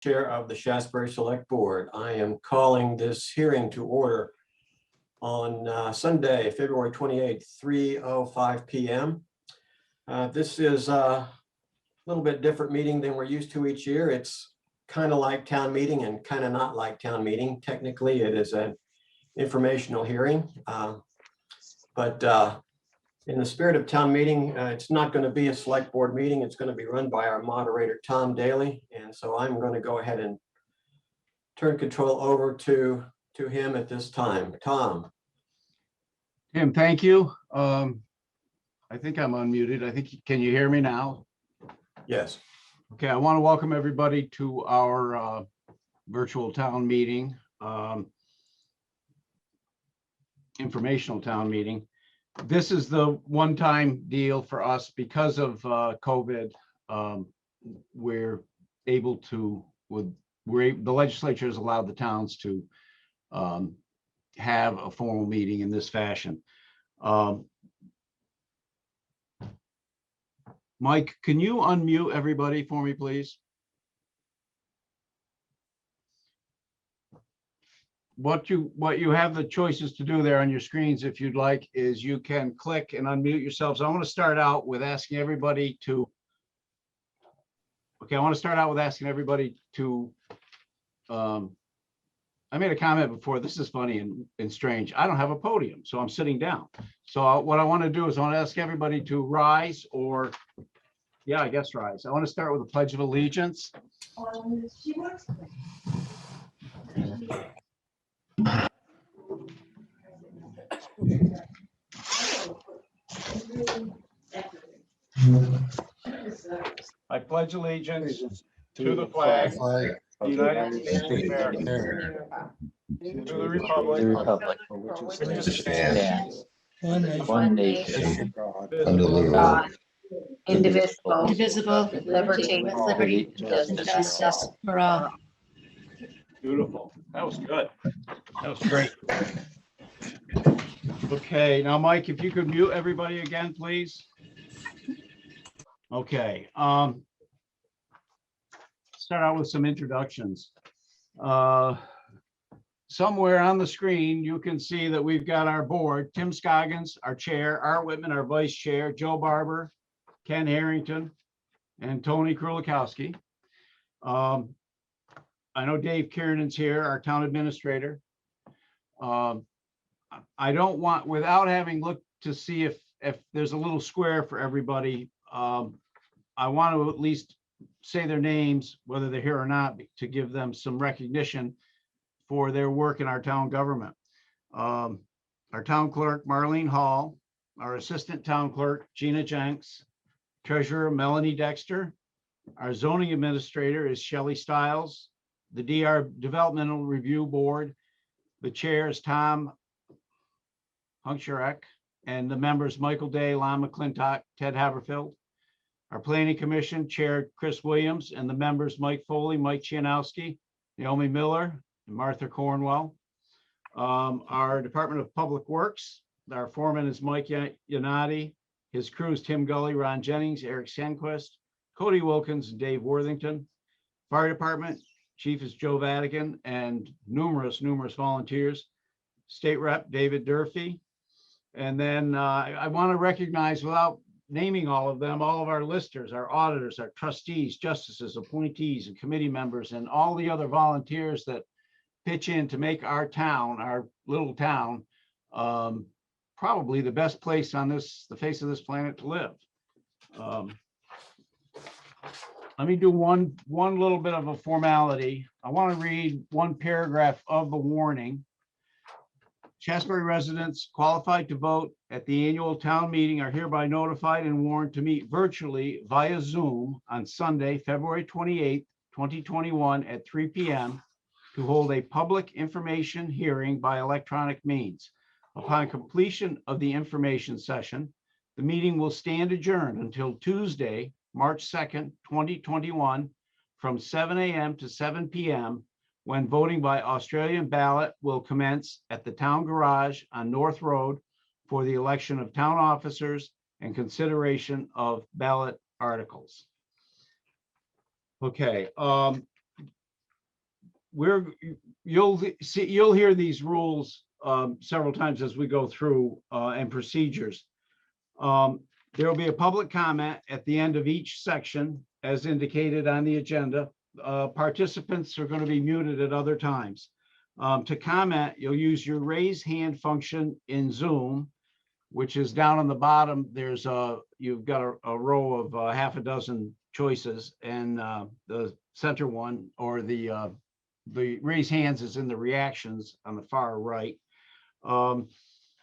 Chair of the Shaftsbury Select Board. I am calling this hearing to order on Sunday, February 28th, 3:05 p.m. This is a little bit different meeting than we're used to each year. It's kind of like town meeting and kind of not like town meeting. Technically, it is an informational hearing, but in the spirit of town meeting, it's not going to be a select board meeting. It's going to be run by our moderator, Tom Daly. And so I'm going to go ahead and turn control over to him at this time. Tom. Tim, thank you. I think I'm unmuted. Can you hear me now? Yes. Okay, I want to welcome everybody to our virtual town meeting, informational town meeting. This is the one-time deal for us because of COVID. We're able to, the legislature has allowed the towns to have a formal meeting in this fashion. Mike, can you unmute everybody for me, please? What you have the choices to do there on your screens, if you'd like, is you can click and unmute yourselves. I want to start out with asking everybody to, I made a comment before, this is funny and strange. I don't have a podium, so I'm sitting down. So what I want to do is I want to ask everybody to rise or, yeah, I guess rise. I want to start with the Pledge of Allegiance. I pledge allegiance to the flag of the United States of America, to the republic for which it stands, one nation, under God, indivisible, with liberty and justice for all. Beautiful. That was good. That was great. Okay, now Mike, if you could mute everybody again, please. Okay. Start out with some introductions. Somewhere on the screen, you can see that we've got our board: Tim Scoggins, our chair; Art Whitman, our vice chair; Joe Barber, Ken Harrington, and Tony Krulikowski. I know Dave Kiernan's here, our town administrator. I don't want, without having looked to see if there's a little square for everybody, I want to at least say their names, whether they're here or not, to give them some recognition for their work in our town government. Our town clerk, Marlene Hall; our assistant town clerk, Gina Jenks; treasurer, Melanie Dexter; our zoning administrator is Shelley Stiles; the DR Developmental Review Board, the chair is Tom Hunksharek, and the members Michael Day, Lon McClintock, Ted Haberfield. Our planning commission chair, Chris Williams, and the members Mike Foley, Mike Chianowski, Naomi Miller, and Martha Cornwell. Our Department of Public Works, our foreman is Mike Yanati. His crew is Tim Gully, Ron Jennings, Eric Sandquist, Cody Wilkins, and Dave Worthington. Fire Department chief is Joe Vatican, and numerous volunteers. State Rep David Durfee. And then I want to recognize, without naming all of them, all of our listers, our auditors, our trustees, justices, appointees, and committee members, and all the other volunteers that pitch in to make our town, our little town, probably the best place on the face of this planet to live. Let me do one little bit of a formality. I want to read one paragraph of the warning. Shaftsbury residents qualified to vote at the annual town meeting are hereby notified and warned to meet virtually via Zoom on Sunday, February 28th, 2021 at 3 p.m. to hold a public information hearing by electronic means. Upon completion of the information session, the meeting will stand adjourned until Tuesday, March 2nd, 2021 from 7 a.m. to 7 p.m. when voting by Australian ballot will commence at the town garage on North Road for the election of town officers and consideration of ballot articles. Okay, you'll hear these rules several times as we go through and procedures. There will be a public comment at the end of each section, as indicated on the agenda. Participants are going to be muted at other times. To comment, you'll use your raise hand function in Zoom, which is down on the bottom. You've got a row of half a dozen choices, and the center one, or the raise hands, is in the reactions on the far right.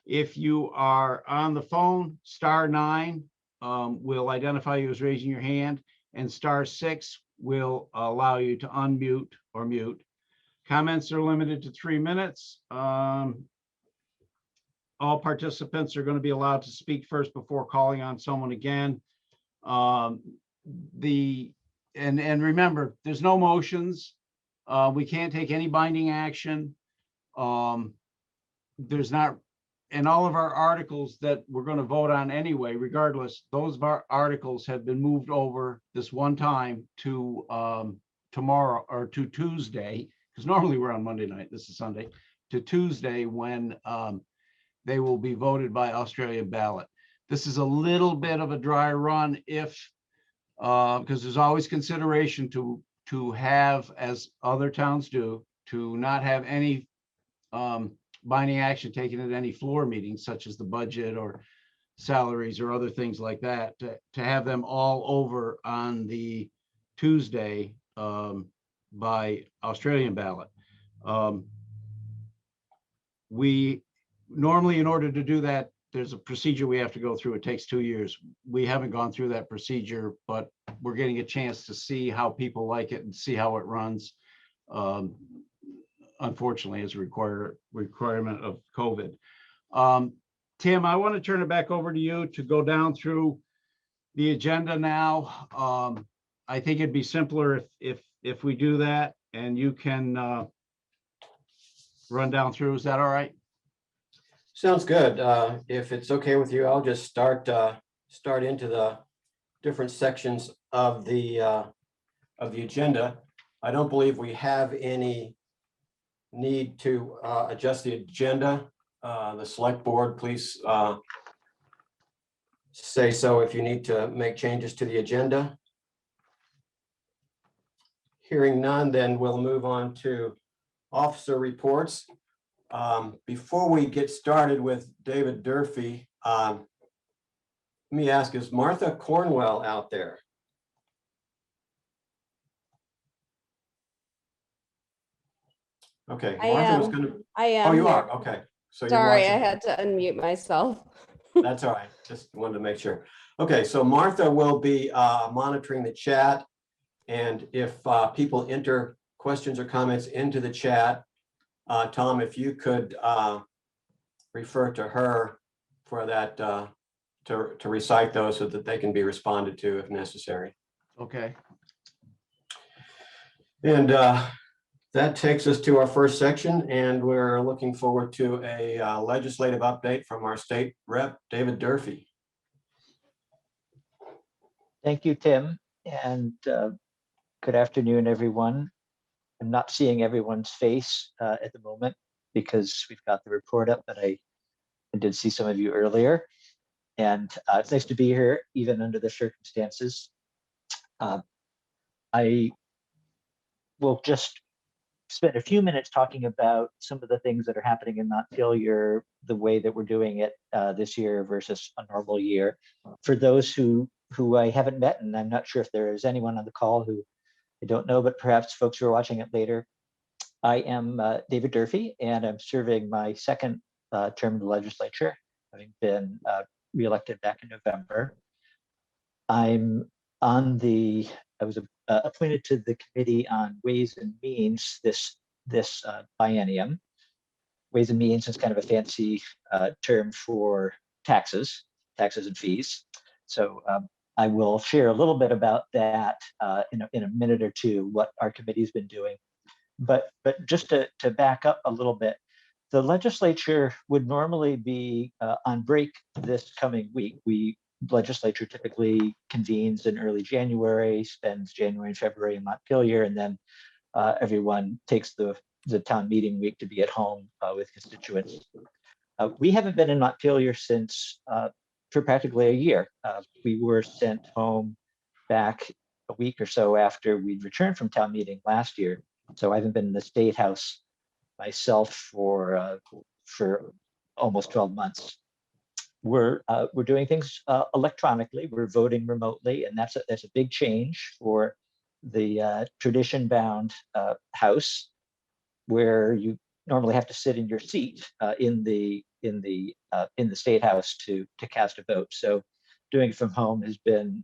If you are on the phone, *9 will identify you as raising your hand, and *6 will allow you to unmute or mute. Comments are limited to 3 minutes. All participants are going to be allowed to speak first before calling on someone again. And remember, there's no motions. We can't take any binding action. There's not, and all of our articles that we're going to vote on anyway, regardless, those articles have been moved over this one time to tomorrow, or to Tuesday, because normally we're on Monday night. This is Sunday, to Tuesday, when they will be voted by Australian ballot. This is a little bit of a dry run, because there's always consideration to have, as other towns do, to not have any binding action taken at any floor meetings, such as the budget or salaries or other things like that, to have them all over on the Tuesday by Australian ballot. We normally, in order to do that, there's a procedure we have to go through. It takes 2 years. We haven't gone through that procedure, but we're getting a chance to see how people like it and see how it runs. Unfortunately, as a requirement of COVID. Tim, I want to turn it back over to you to go down through the agenda now. I think it'd be simpler if we do that, and you can run down through. Is that all right? Sounds good. If it's okay with you, I'll just start into the different sections of the agenda. I don't believe we have any need to adjust the agenda. The select board, please say so if you need to make changes to the agenda. Hearing none, then we'll move on to officer reports. Before we get started with David Durfee, let me ask, is Martha Cornwell out there? Okay, Martha was gonna. I am. Oh, you here. are, okay. So you're Sorry, I watching. had to unmute myself. That's all right, just wanted to make sure. Okay, so Martha will be monitoring the chat, and if people enter questions or comments into the chat, Tom, if you could refer to her for that, to recite those so that they can be responded to if necessary. Okay. And that takes us to our first section, and we're looking forward to a legislative update from our state rep, David Durfee. Thank you, Tim, and good afternoon, everyone. I'm not seeing everyone's face at the moment because we've got the report up, but I did see some of you earlier. And it's nice to be here, even under the circumstances. I will just spend a few minutes talking about some of the things that are happening in Montpelier, the way that we're doing it this year versus a normal year. For those who I haven't met, and I'm not sure if there is anyone on the call who I don't know, but perhaps folks who are watching it later. I am David Durfee, and I'm serving my second term in the legislature, having been reelected back in November. I was appointed to the Committee on Ways and Means this biennium. Ways and Means is kind of a fancy term for taxes and fees. So I will share a little bit about that in a minute or two, what our committee's been doing. But just to back up a little bit, the legislature would normally be on break this coming week. Legislature typically convenes in early January, spends January and February in Montpelier, and then everyone takes the town meeting week to be at home with constituents. We haven't been in Montpelier since for practically a year. We were sent home back a week or so after we'd returned from town meeting last year. So I haven't been in the State House myself for almost 12 months. We're doing things electronically. We're voting remotely, and that's a big change for the tradition-bound House, where you normally have to sit in your seat in the State House to cast a vote. So doing it from home has been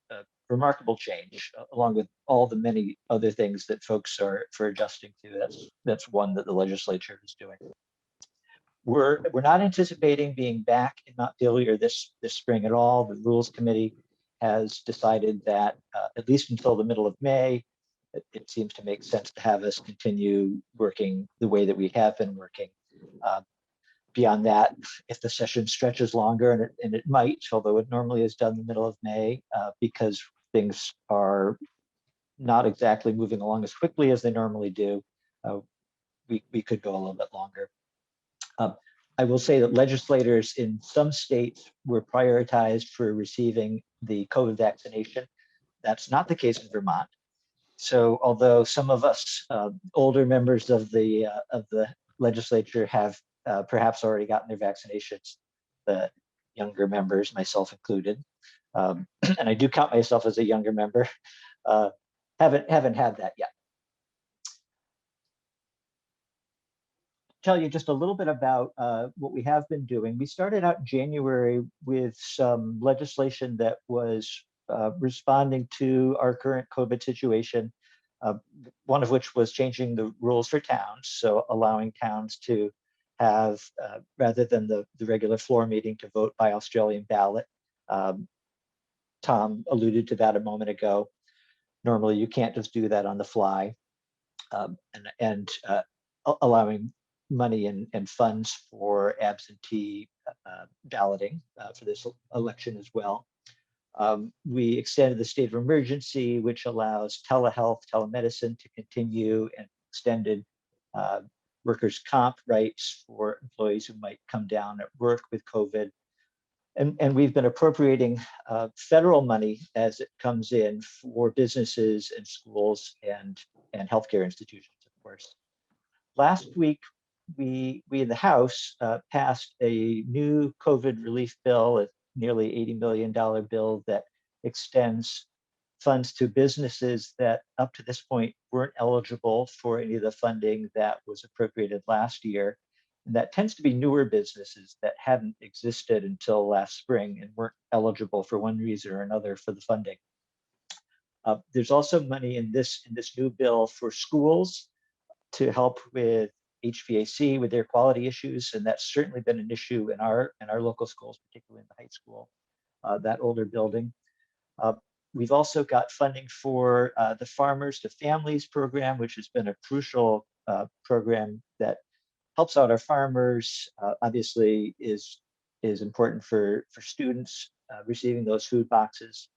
a remarkable change, along with all the many other things that folks are adjusting to. That's one that the legislature is doing. We're not anticipating being back in Montpelier this spring at all. The Rules Committee has decided that at least until the middle of May, it seems to make sense to have us continue working the way that we have been working. Beyond that, if the session stretches longer, and it might, although it normally is done in the middle of May, because things are not exactly moving along as quickly as they normally do, we could go a little bit longer. I will say that legislators in some states were prioritized for receiving the COVID vaccination. That's not the case in Vermont. So although some of us older members of the legislature have perhaps already gotten their vaccinations, the younger members, myself included, and I do count myself as a younger member, haven't had that yet. Tell you just a little bit about what we have been doing. We started out in January with some legislation that was responding to our current COVID situation, one of which was changing the rules for towns, so allowing towns to have, rather than the regular floor meeting, to vote by Australian ballot. Tom alluded to that a moment ago. Normally, you can't just do that on the fly, and allowing money and funds for absentee balloting for this election as well. We extended the state of emergency, which allows telehealth, telemedicine to continue, and extended workers' comp rights for employees who might come down at work with COVID. And we've been appropriating federal money as it comes in for businesses and schools and healthcare institutions, of course. Last week, we in the House passed a new COVID relief bill, a nearly $80 million bill that extends funds to businesses that up to this point weren't eligible for any of the funding that was appropriated last year. And that tends to be newer businesses that hadn't existed until last spring and weren't eligible for one reason or another for the funding. There's also money in this new bill for schools to help with HVAC, with their quality issues, and that's certainly been an issue in our local schools, particularly in the high school, that older building. We've also got funding for the Farmers to Families program, which has been a crucial program that helps out our farmers. Obviously, is important for students receiving those food boxes.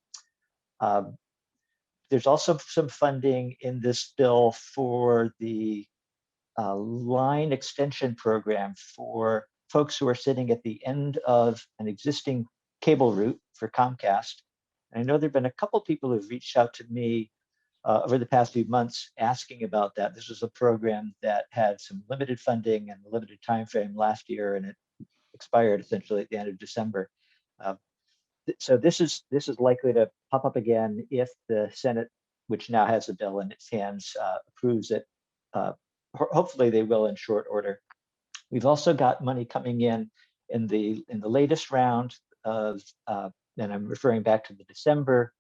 There's also some funding in this bill for the line extension program for folks who are sitting at the end of an existing cable route for Comcast. And I know there've been a couple people who've reached out to me over the past few months asking about that. This was a program that had some limited funding and a limited time frame last year, and it expired essentially at the end of December. So this is likely to pop up again if the Senate, which now has a bill in its hands, approves it. Hopefully they will in short order. We've also got money coming in the latest round of, and I'm referring back to the December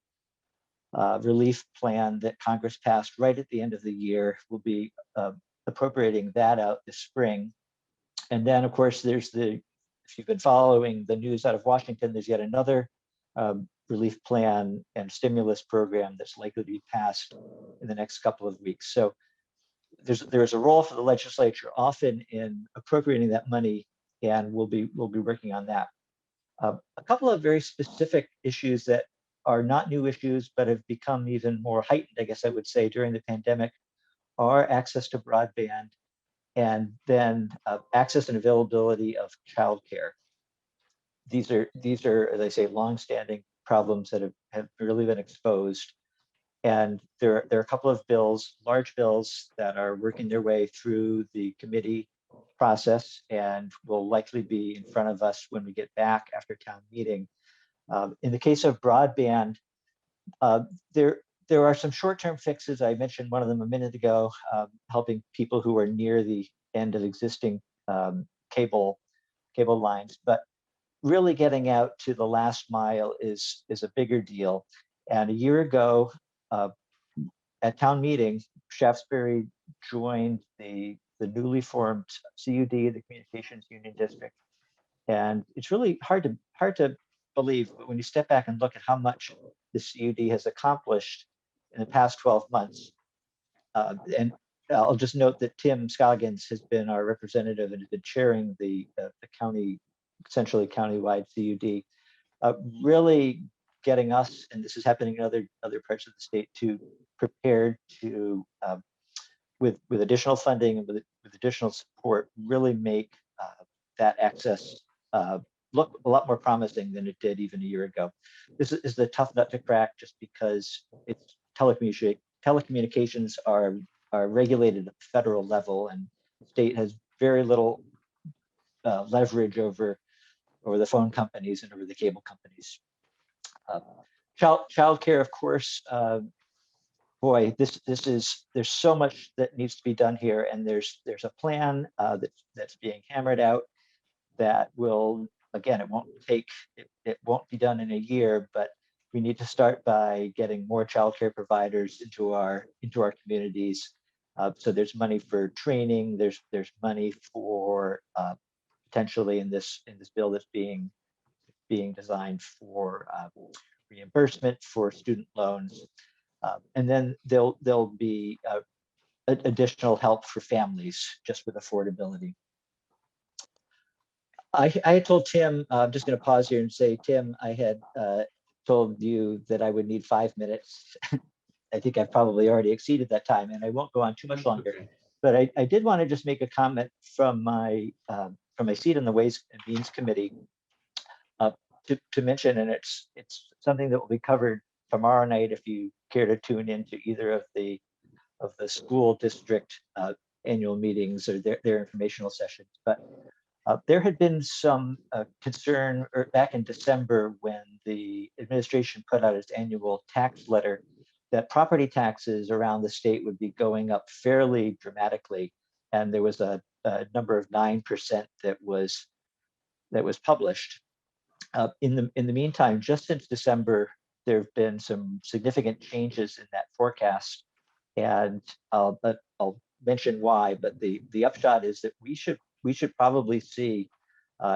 relief plan that Congress passed right at the end of the year. We'll be appropriating that out this spring. And then, of course, there's if you've been following the news out of Washington, there's yet another relief plan and stimulus program that's likely to be passed in the next couple of weeks. So there's a role for the legislature often in appropriating that money, and we'll be working on that. A couple of very specific issues that are not new issues, but have become even more heightened, I guess I would say, during the pandemic, are access to broadband and then access and availability of childcare. These are, as I say, longstanding problems that have really been exposed. And there are a couple of bills, large bills, that are working their way through the committee process and will likely be in front of us when we get back after town meeting. In the case of broadband, there are some short-term fixes. I mentioned one of them a minute ago, helping people who are near the end of existing cable lines. But really getting out to the last mile is a bigger deal. And a year ago, at town meeting, Shaftsbury joined the newly formed CUD, the Communications Union District. And it's really hard to believe, but when you step back and look at how much the CUD has accomplished in the past 12 months, and I'll just note that Tim Scoggins has been our representative and has been chairing the county, essentially countywide CUD, really getting us, and this is happening in other parts of the state, to prepared to, with additional funding and with additional support, really make that access look a lot more promising than it did even a year ago. This is the tough nut to crack, just because it's telecommunications are regulated at the federal level, and the state has very little leverage over the phone companies and over the cable companies. Childcare, of course, boy, there's so much that needs to be done here, and there's a plan that's being hammered out that will, again, it won't be done in a year, but we need to start by getting more childcare providers into our communities. So there's money for training. There's money for potentially in this bill that's being designed for reimbursement for student loans, and then there'll be additional help for families just with affordability. I had told Tim, I'm just going to pause here and say, Tim, I had told you that I would need 5 minutes. I think I've probably already exceeded that time, and I won't go on too much longer. Okay. But I did want to just make a comment from my seat in the Ways and Means Committee to mention, and it's something that will be covered tomorrow night if you care to tune into either of the school district annual meetings or their informational sessions. But there had been some concern back in December when the administration put out its annual tax letter that property taxes around the state would be going up fairly dramatically. And there was a number of 9% that was published. In the meantime, just since December, there have been some significant changes in that forecast. And I'll mention why, but the upshot is that we should probably see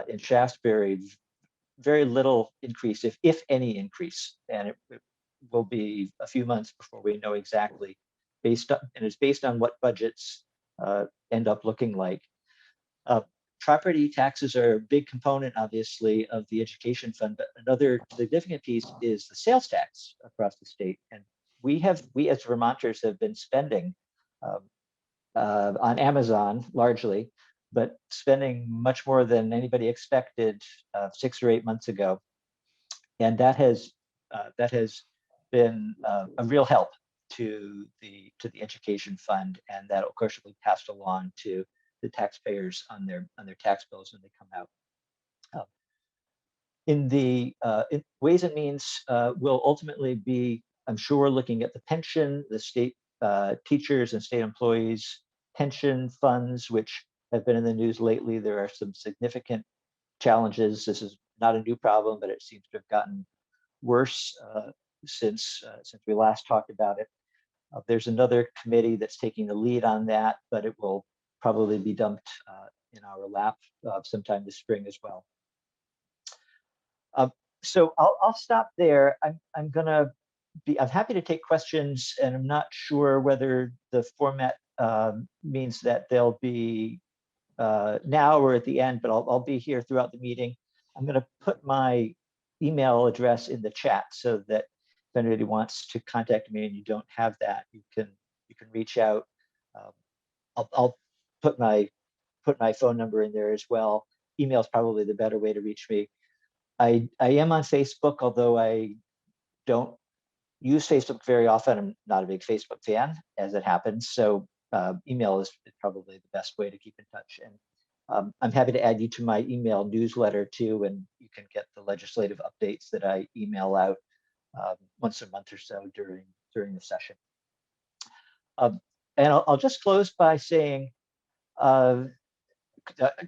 in Shaftsbury very little increase, if any increase, and it will be a few months before we know exactly, and it's based on what budgets end up looking like. Property taxes are a big component, obviously, of the education fund, but another significant piece is the sales tax across the state, and we as Vermonters have been spending on Amazon largely, but spending much more than anybody expected 6 or 8 months ago, and that has been a real help to the education fund, and that of course will be passed along to the taxpayers on their tax bills when they come out. In Ways and Means, will ultimately be, I'm sure, looking at the pension, the state teachers and state employees pension funds, which have been in the news lately. There are some significant challenges. This is not a new problem, but it seems to have gotten worse since we last talked about it. There's another committee that's taking the lead on that, but it will probably be dumped in our lap sometime this spring as well. So I'll stop there. I'm happy to take questions, and I'm not sure whether the format means that they'll be now or at the end, but I'll be here throughout the meeting. I'm going to put my email address in the chat so that anybody wants to contact me and you don't have that, you can reach out. I'll put my phone number in there as well. Email is probably the better way to reach me. I am on Facebook, although I don't use Facebook very often. I'm not a big Facebook fan, as it happens. So email is probably the best way to keep in touch. And I'm happy to add you to my email newsletter too, and you can get the legislative updates that I email out once a month or so during the session. And I'll just close by saying,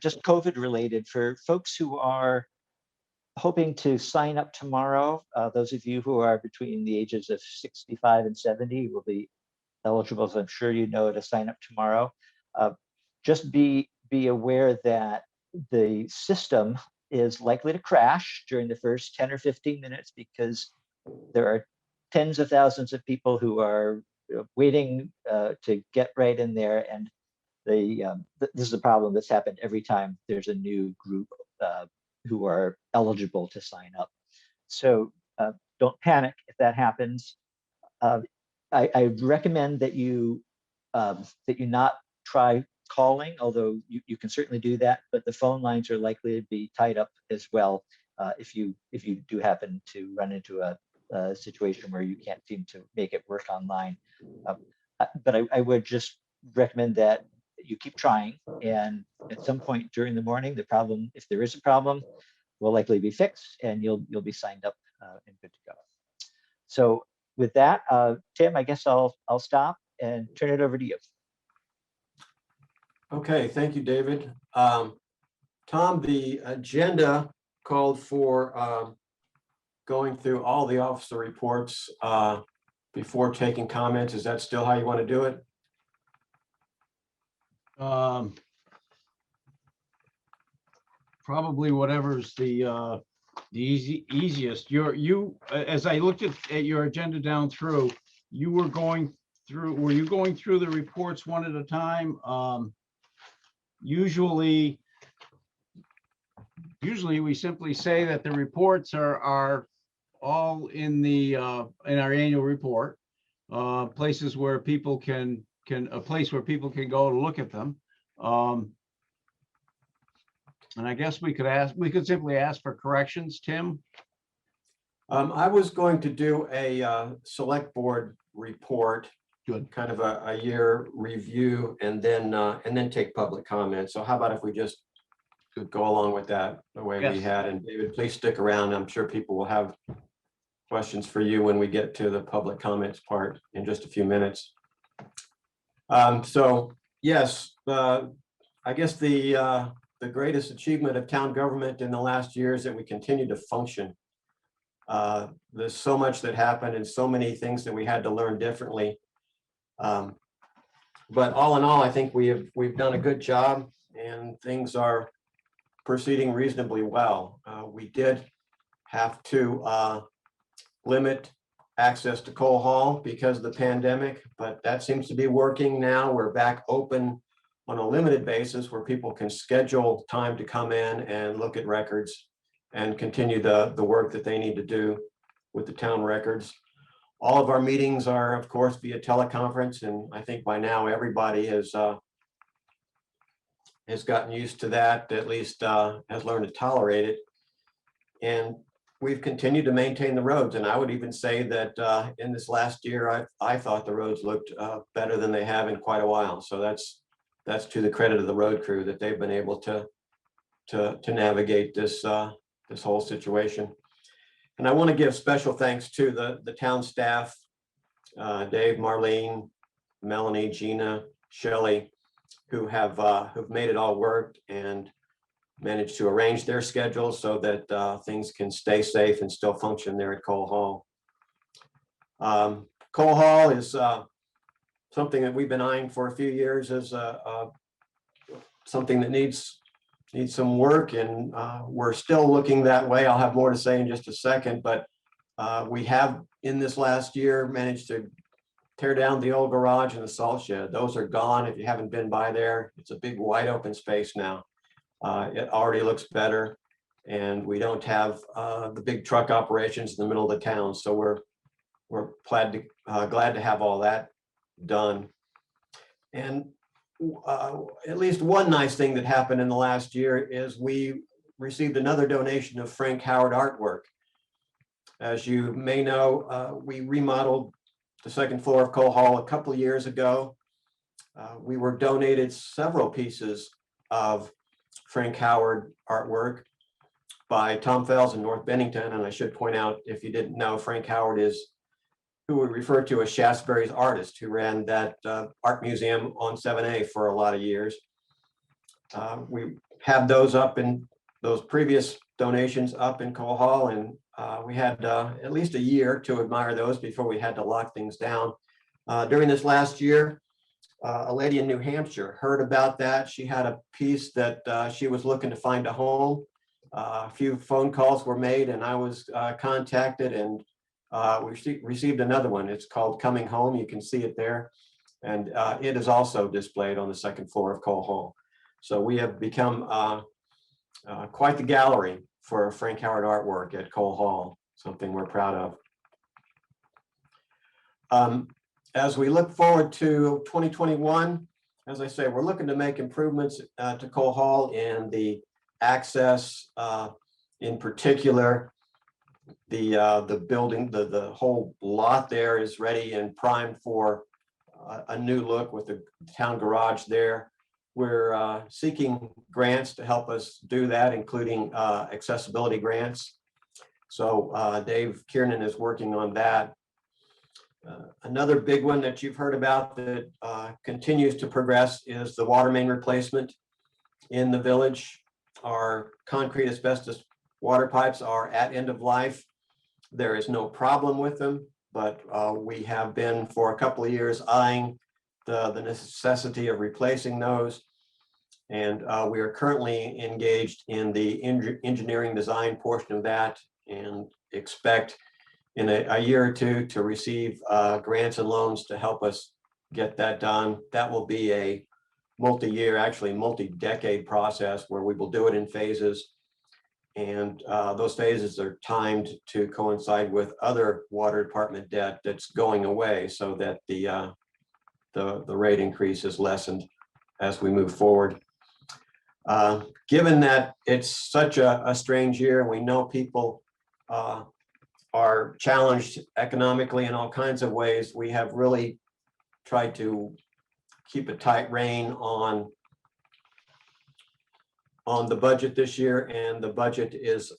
just COVID related, for folks who are hoping to sign up tomorrow, those of you who are between the ages of 65 and 70 will be eligible, as I'm sure you know, to sign up tomorrow. Just be aware that the system is likely to crash during the first 10 or 15 minutes because there are tens of thousands of people who are waiting to get right in there. And this is a problem that's happened every time there's a new group who are eligible to sign up. So don't panic if that happens. I recommend that you not try calling, although you can certainly do that, but the phone lines are likely to be tied up as well if you do happen to run into a situation where you can't seem to make it work online. But I would just recommend that you keep trying, and at some point during the morning, the problem, if there is a problem, will likely be fixed and you'll be signed up and good to go. So with that, Tim, I guess I'll stop and turn it over to you. Okay, thank you, David. Tom, the agenda called for going through all the officer reports before taking comments. Is that still how you want to do it? Probably whatever's the easiest. As I looked at your agenda down through, were you going through the reports one at a time? Usually we simply say that the reports are all in in our annual report, places where people can a place where people can go to look at them. And I guess we could simply ask for corrections, Tim. I was going to do a select board report, Good. kind of a year review, and then take public comments. So how about if we just could go along with that the way we Yes. had? And David, please stick around. I'm sure people will have questions for you when we get to the public comments part in just a few minutes. So yes, I guess the greatest achievement of town government in the last year is that we continue to function. There's so much that happened and so many things that we had to learn differently. But all in all, I think we've done a good job and things are proceeding reasonably well. We did have to limit access to Cole Hall because of the pandemic, but that seems to be working now. We're back open on a limited basis where people can schedule time to come in and look at records and continue the work that they need to do with the town records. All of our meetings are, of course, via teleconference, and I think by now everybody has gotten used to that, at least has learned to tolerate it. And we've continued to maintain the roads, and I would even say that in this last year, I thought the roads looked better than they have in quite a while. So that's to the credit of the road crew that they've been able to navigate this this whole situation. And I want to give special thanks to the town staff, Dave, Marlene, Melanie, Gina, Shelley, who have made it all work and managed to arrange their schedules so that things can stay safe and still function there at Cole Hall. Cole Hall is something that we've been eyeing for a few years as something that needs some work, and we're still looking that way. I'll have more to say in just a second, but we have in this last year managed to tear down the old garage and the salt shed. Those are gone. If you haven't been by there, it's a big wide open space now. It already looks better, and we don't have the big truck operations in the middle of the town. So we're glad to have all that done. And at least one nice thing that happened in the last year is we received another donation of Frank Howard artwork. As you may know, we remodeled the second floor of Cole Hall a couple of years ago. We were donated several pieces of Frank Howard artwork by Tom Fells in North Bennington. And I should point out, if you didn't know, Frank Howard is who we refer to as Shaftsbury's artist, who ran that art museum on 7A for a lot of years. We have those up in those previous donations up in Cole Hall, and we had at least a year to admire those before we had to lock things down. During this last year, a lady in New Hampshire heard about that. She had a piece that she was looking to find a home. A few phone calls were made, and I was contacted, and we received another one. It's called Coming Home. You can see it there. And it is also displayed on the second floor of Cole Hall. So we have become quite the gallery for Frank Howard artwork at Cole Hall, something we're proud of. As we look forward to 2021, as I say, we're looking to make improvements to Cole Hall and the access, in particular. The building, the whole lot there is ready and primed for a new look with the town garage there. We're seeking grants to help us do that, including accessibility grants. So Dave Kiernan is working on that. Another big one that you've heard about that continues to progress is the water main replacement in the village. Our concrete asbestos water pipes are at end of life. There is no problem with them, but we have been for a couple of years eyeing the necessity of replacing those. And we are currently engaged in the engineering design portion of that and expect in a year or two to receive grants and loans to help us get that done. That will be a multi-year, actually multi-decade process where we will do it in phases. And those phases are timed to coincide with other water department debt that's going away, so that the rate increase is lessened as we move forward. Given that it's such a strange year, and we know people are challenged economically in all kinds of ways, we have really tried to keep a tight rein on the budget this year, and the budget is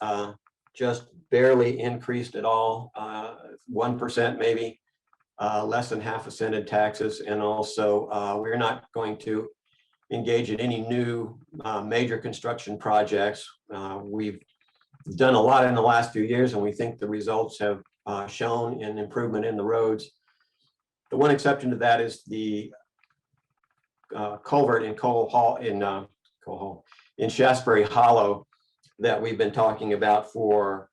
just barely increased at all, 1% maybe, less than half a cent in taxes. And also we're not going to engage in any new major construction projects. We've done a lot in the last few years, and we think the results have shown an improvement in the roads. The one exception to that is the culvert in in Shaftsbury Hollow that we've been talking about for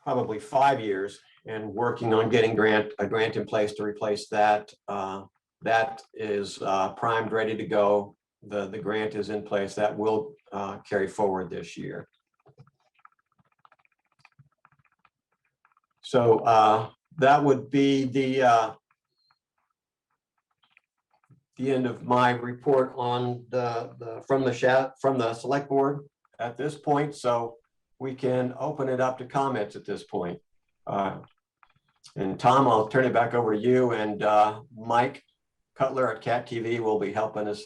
probably 5 years and working on getting a grant in place to replace that. That is primed, ready to go. The grant is in place. That will carry forward this year. So that would be the end of my report on from the select board at this point. So we can open it up to comments at this point. And Tom, I'll turn it back over to you, and Mike Cutler at Cat TV will be helping us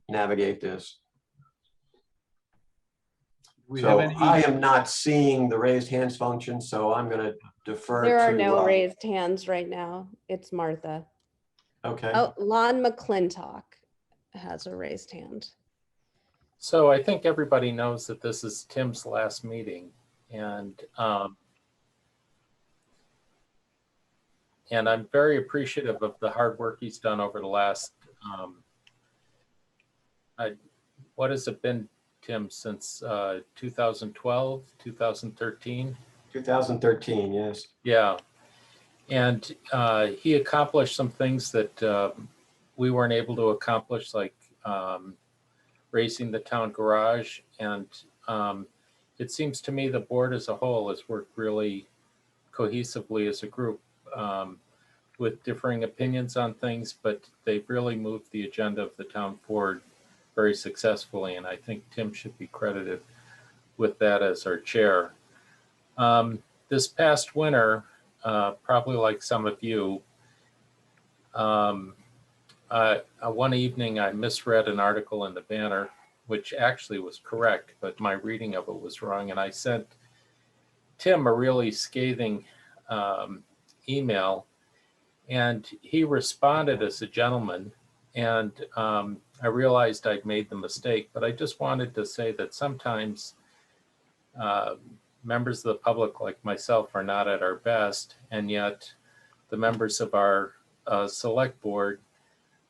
navigate this. So I am not seeing the raised hands function, so I'm going to defer. There are no raised hands right now. It's Martha. Okay. Oh, Lon McClintock has a raised hand. So I think everybody knows that this is Tim's last meeting, and I'm very appreciative of the hard work he's done over the last, what has it been, Tim, since 2012, 2013? 2013, yes. Yeah. And he accomplished some things that we weren't able to accomplish, like raising the town garage. And it seems to me the board as a whole has worked really cohesively as a group with differing opinions on things, but they've really moved the agenda of the town forward very successfully, and I think Tim should be credited with that as our chair. This past winter, probably like some of you, one evening I misread an article in the Banner, which actually was correct, but my reading of it was wrong, and I sent Tim a really scathing email, and he responded as a gentleman, and I realized I'd made the mistake, but I just wanted to say that sometimes members of the public like myself are not at our best, and yet the members of our select board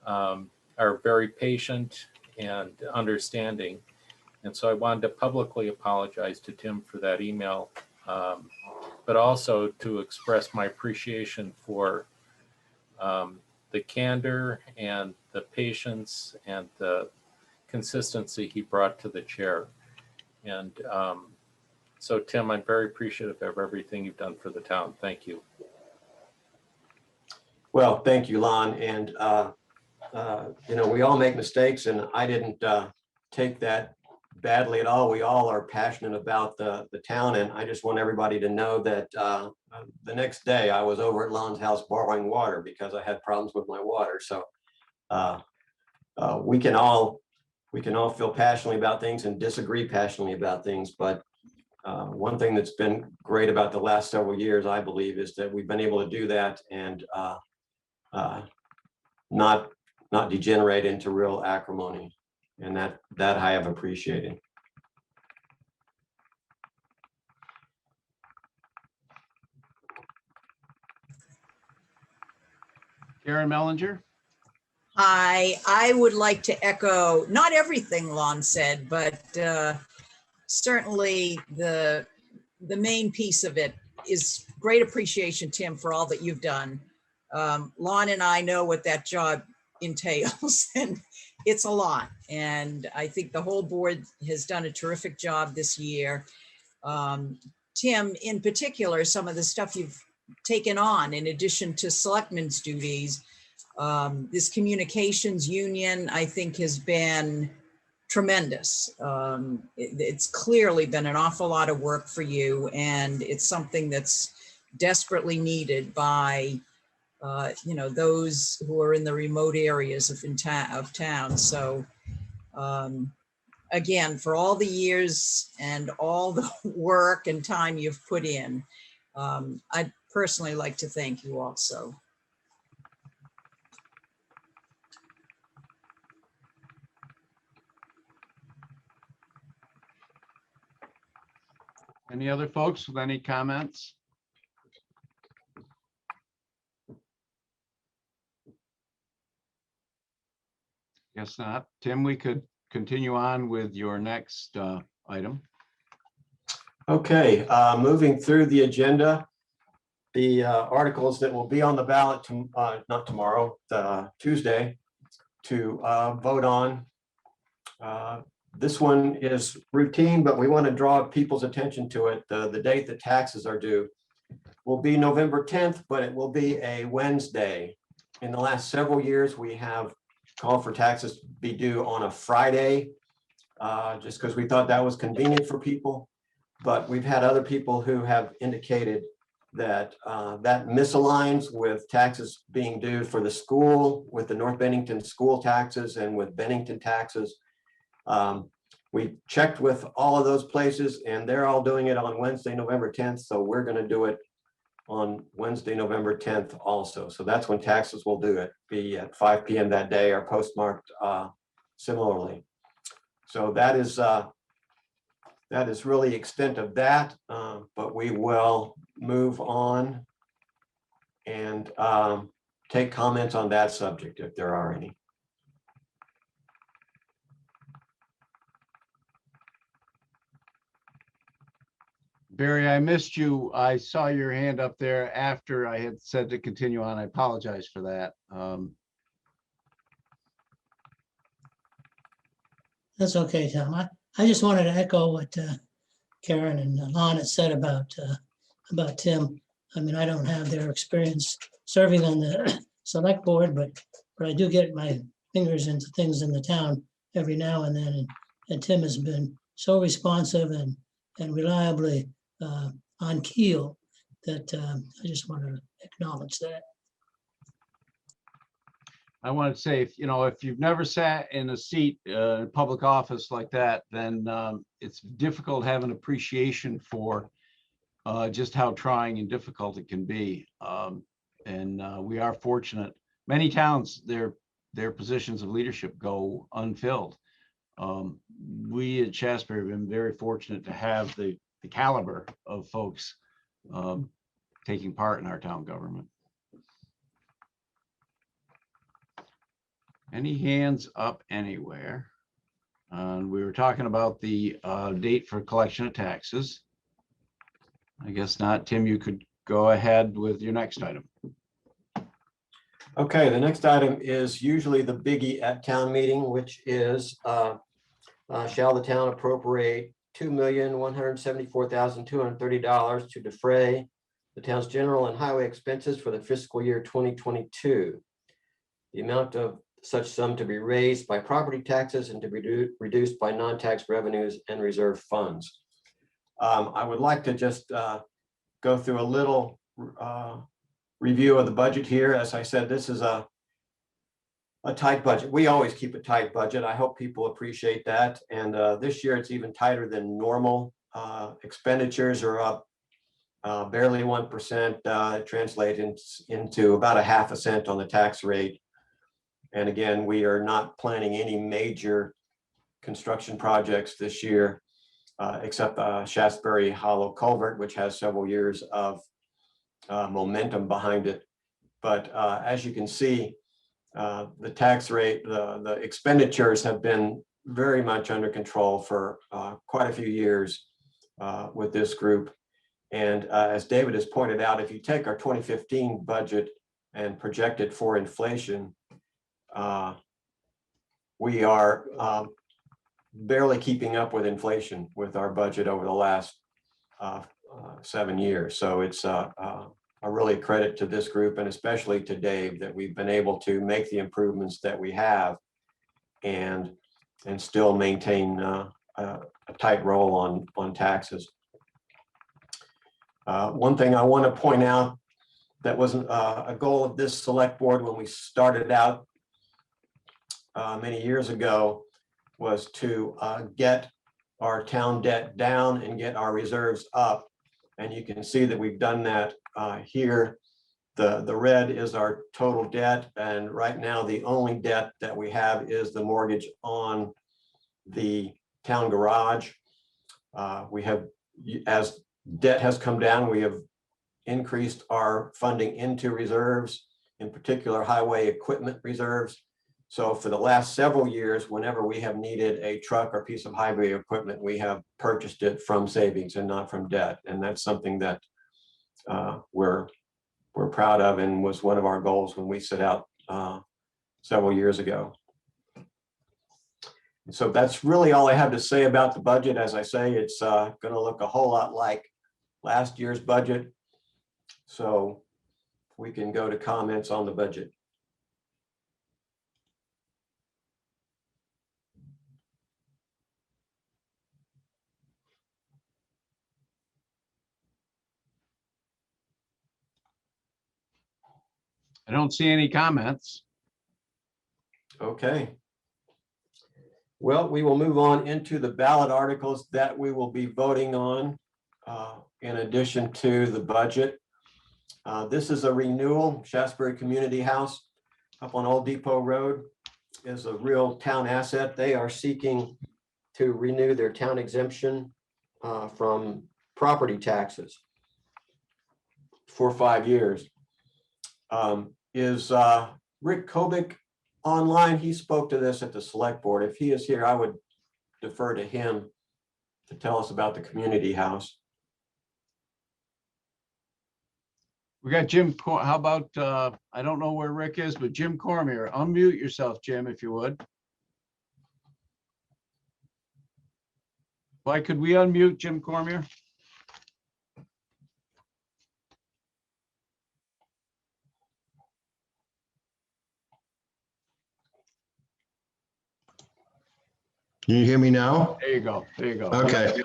are very patient and understanding. And so I wanted to publicly apologize to Tim for that email, but also to express my appreciation for the candor and the patience and the consistency he brought to the chair. And so Tim, I'm very appreciative of everything you've done for the town. Thank you. Well, thank you, Lon. And, you know, we all make mistakes, and I didn't take that badly at all. We all are passionate about the town, and I just want everybody to know that the next day I was over at Lon's house borrowing water because I had problems with my water. So we can all feel passionately about things and disagree passionately about things, but one thing that's been great about the last several years, I believe, is that we've been able to do that and not degenerate into real acrimony, and that I have appreciated. Karen Mellinger. Hi, I would like to echo not everything Lon said, but certainly the main piece of it is great appreciation, Tim, for all that you've done. Lon and I know what that job entails, and it's a lot. And I think the whole board has done a terrific job this year. Tim, in particular, some of the stuff you've taken on in addition to selectmen's duties, this communications union, I think, has been tremendous. It's clearly been an awful lot of work for you, and it's something that's desperately needed by you know, those who are in the remote areas of town. So again, for all the years and all the work and time you've put in, I'd personally like to thank you also. Any other folks with any comments? Guess not. Tim, we could continue on with your next item. Okay, moving through the agenda, the articles that will be on the ballot, not tomorrow, Tuesday, to vote on. This one is routine, but we want to draw people's attention to it. The date that taxes are due will be November 10th, but it will be a Wednesday. In the last several years, we have called for taxes to be due on a Friday, just because we thought that was convenient for people. But we've had other people who have indicated that that misaligns with taxes being due for the school, with the North Bennington school taxes and with Bennington taxes. We checked with all of those places, and they're all doing it on Wednesday, November 10th. So we're going to do it on Wednesday, November 10th also. So that's when taxes will do it, be at 5 p.m. that day, or postmarked similarly. So that is really the extent of that, but we will move on and take comments on that subject if there are any. Barry, I missed you. I saw your hand up there after I had said to continue on. I apologize for that. That's okay, Tom. I just wanted to echo what Karen and Lon had said about Tim. I mean, I don't have their experience serving on the select board, but I do get my fingers into things in the town every now and then. And Tim has been so responsive and reliably on keel that I just want to acknowledge that. I want to say, if you've never sat in a seat in public office like that, then it's difficult to have an appreciation for just how trying and difficult it can be. And we are fortunate. Many towns, their positions of leadership go unfilled. We at Shaftsbury have been very fortunate to have the caliber of folks taking part in our town government. Any hands up anywhere? We were talking about the date for collection of taxes. I guess not. Tim, you could go ahead with your next item. Okay, the next item is usually the biggie at town meeting, which is shall the town appropriate $2,174,230 to defray the town's general and highway expenses for the fiscal year 2022. The amount of such sum to be raised by property taxes and to be reduced by non-tax revenues and reserve funds. I would like to just go through a little review of the budget here. As I said, this is a tight budget. We always keep a tight budget. I hope people appreciate that. And this year it's even tighter than normal. Expenditures are up barely 1%. It translates into about 0.5 cent on the tax rate. And again, we are not planning any major construction projects this year, except Shaftsbury Hollow Culvert, which has several years of momentum behind it. But as you can see, the tax rate, the expenditures have been very much under control for quite a few years with this group. And as David has pointed out, if you take our 2015 budget and project it for inflation, we are barely keeping up with inflation with our budget over the last 7 years. So it's a really credit to this group, and especially to Dave, that we've been able to make the improvements that we have and still maintain a tight roll on taxes. One thing I want to point out that was a goal of this select board when we started out many years ago was to get our town debt down and get our reserves up. And you can see that we've done that here. The red is our total debt. And right now, the only debt that we have is the mortgage on the town garage. We have, as debt has come down, we have increased our funding into reserves, in particular highway equipment reserves. So for the last several years, whenever we have needed a truck or piece of highway equipment, we have purchased it from savings and not from debt. And that's something that we're proud of and was one of our goals when we set out several years ago. So that's really all I have to say about the budget. As I say, it's going to look a whole lot like last year's budget. So we can go to comments on the budget. I don't see any comments. Okay. Well, we will move on into the ballot articles that we will be voting on in addition to the budget. This is a renewal. Shaftsbury Community House up on Old Depot Road is a real town asset. They are seeking to renew their town exemption from property taxes for 5 years. Is Rick Kobick online? He spoke to this at the select board. If he is here, I would defer to him to tell us about the community house. We got Jim. How about, I don't know where Rick is, but Jim Cormier, unmute yourself, Jim, if you would. Why could we unmute Jim Cormier? Can you hear me now? There you go. There you go. Okay.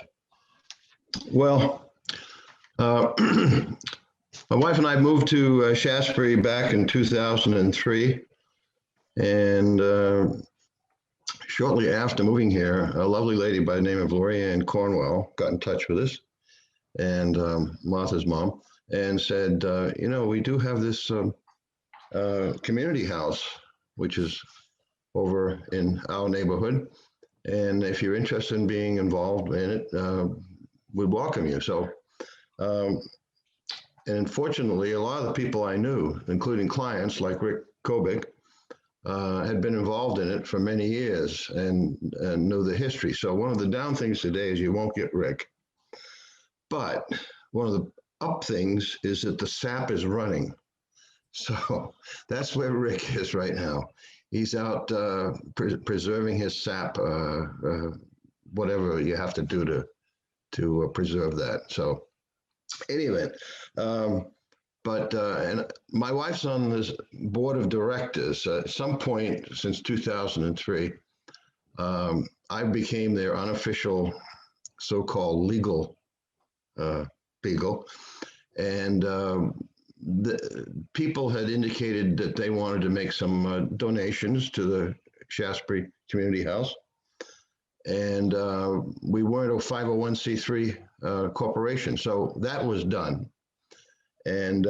Well, my wife and I moved to Shaftsbury back in 2003. And shortly after moving here, a lovely lady by the name of Lorianne Cornwell got in touch with us, and Martha's mom, and said, you know, we do have this community house, which is over in our neighborhood. And if you're interested in being involved in it, we'd welcome you. So, and unfortunately, a lot of the people I knew, including clients like Rick Kobick, had been involved in it for many years and knew the history. So one of the down things today is you won't get Rick. But one of the up things is that the sap is running. So that's where Rick is right now. He's out preserving his sap, whatever you have to do to preserve that. So anyway, and my wife's on this board of directors. At some point since 2003, I became their unofficial so-called legal beagle. And the people had indicated that they wanted to make some donations to the Shaftsbury Community House. And we weren't a 501c3 corporation, so that was done. And